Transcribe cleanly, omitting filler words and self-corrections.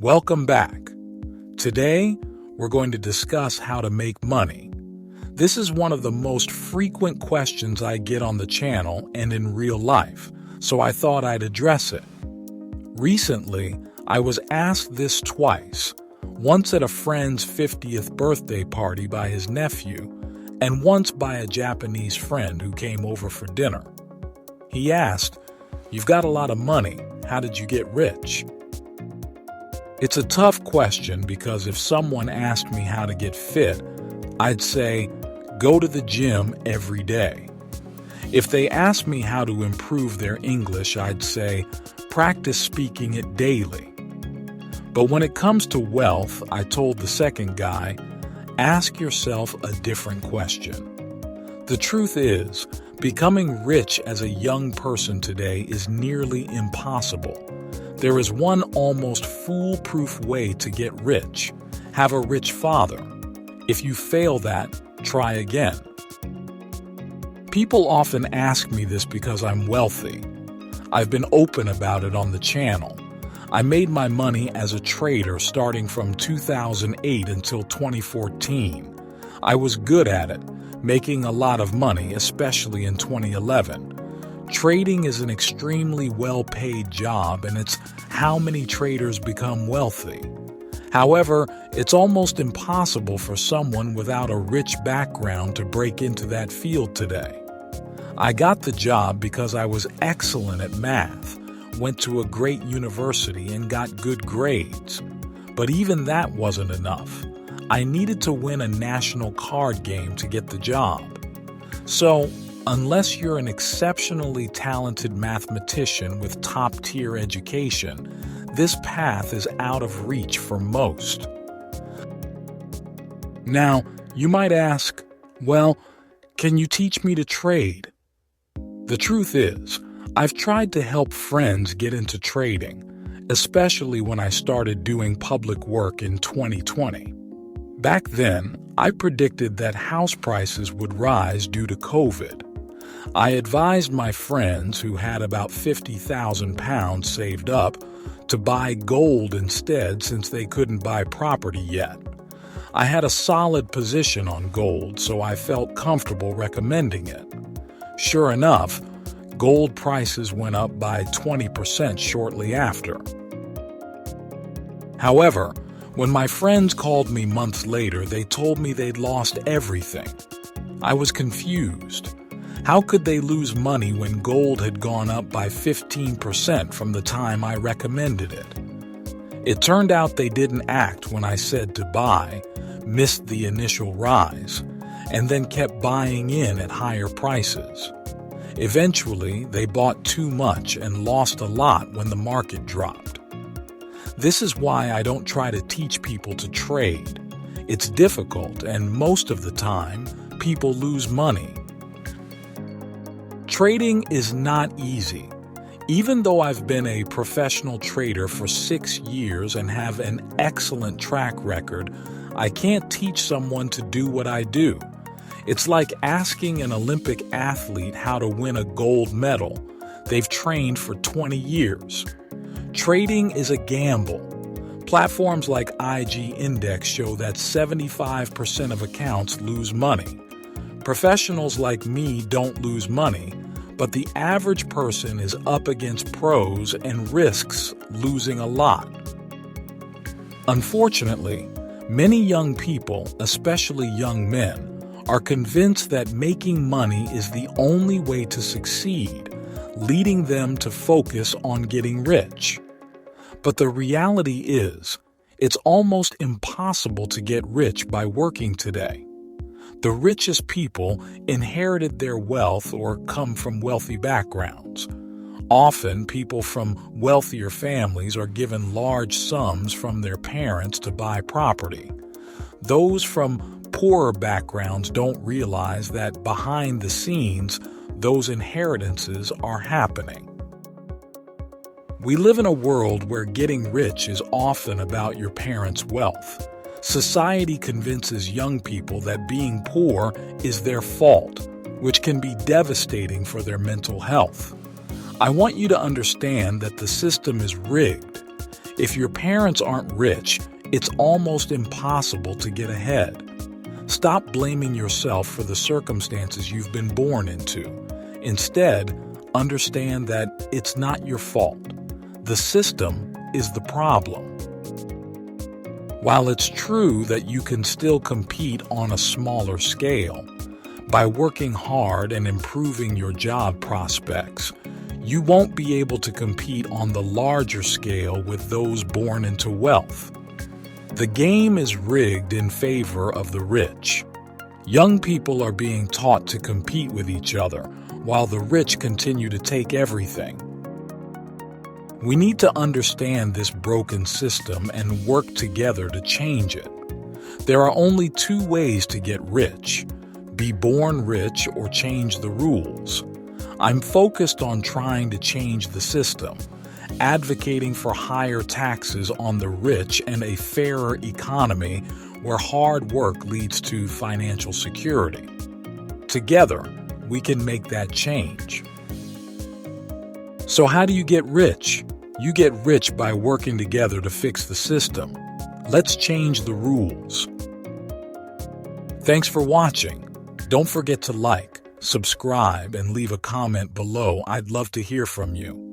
Welcome back. Today, we're going to discuss how to make money. This is one of the most frequent questions I get on the channel and in real life, so I thought I'd address it. Recently, I was asked this twice, once at a friend's 50th birthday party by his nephew, and once by a Japanese friend who came over for dinner. He asked, "You've got a lot of money. How did you get rich?" It's a tough question because if someone asked me how to get fit, I'd say, go to the gym every day. If they asked me how to improve their English, I'd say, practice speaking it daily. But when it comes to wealth, I told the second guy, ask yourself a different question. The truth is, becoming rich as a young person today is nearly impossible. There is one almost foolproof way to get rich. Have a rich father. If you fail that, try again. People often ask me this because I'm wealthy. I've been open about it on the channel. I made my money as a trader starting from 2008 until 2014. I was good at it, making a lot of money, especially in 2011. Trading is an extremely well-paid job, and it's how many traders become wealthy. However, it's almost impossible for someone without a rich background to break into that field today. I got the job because I was excellent at math, went to a great university, and got good grades. But even that wasn't enough. I needed to win a national card game to get the job. So, unless you're an exceptionally talented mathematician with top-tier education, this path is out of reach for most. Now, you might ask, well, can you teach me to trade? The truth is, I've tried to help friends get into trading, especially when I started doing public work in 2020. Back then, I predicted that house prices would rise due to COVID. I advised my friends who had about £50,000 saved up to buy gold instead since they couldn't buy property yet. I had a solid position on gold, so I felt comfortable recommending it. Sure enough, gold prices went up by 20% shortly after. However, when my friends called me months later, they told me they'd lost everything. I was confused. How could they lose money when gold had gone up by 15% from the time I recommended it? It turned out they didn't act when I said to buy, missed the initial rise, and then kept buying in at higher prices. Eventually, they bought too much and lost a lot when the market dropped. This is why I don't try to teach people to trade. It's difficult, and most of the time, people lose money. Trading is not easy. Even though I've been a professional trader for 6 years and have an excellent track record, I can't teach someone to do what I do. It's like asking an Olympic athlete how to win a gold medal. They've trained for 20 years. Trading is a gamble. Platforms like IG Index show that 75% of accounts lose money. Professionals like me don't lose money, but the average person is up against pros and risks losing a lot. Unfortunately, many young people, especially young men, are convinced that making money is the only way to succeed, leading them to focus on getting rich. But the reality is, it's almost impossible to get rich by working today. The richest people inherited their wealth or come from wealthy backgrounds. Often, people from wealthier families are given large sums from their parents to buy property. Those from poorer backgrounds don't realize that behind the scenes, those inheritances are happening. We live in a world where getting rich is often about your parents' wealth. Society convinces young people that being poor is their fault, which can be devastating for their mental health. I want you to understand that the system is rigged. If your parents aren't rich, it's almost impossible to get ahead. Stop blaming yourself for the circumstances you've been born into. Instead, understand that it's not your fault. The system is the problem. While it's true that you can still compete on a smaller scale, by working hard and improving your job prospects, you won't be able to compete on the larger scale with those born into wealth. The game is rigged in favor of the rich. Young people are being taught to compete with each other, while the rich continue to take everything. We need to understand this broken system and work together to change it. There are only two ways to get rich: be born rich or change the rules. I'm focused on trying to change the system, advocating for higher taxes on the rich and a fairer economy where hard work leads to financial security. Together, we can make that change. So how do you get rich? You get rich by working together to fix the system. Let's change the rules. Thanks for watching. Don't forget to like, subscribe, and leave a comment below. I'd love to hear from you.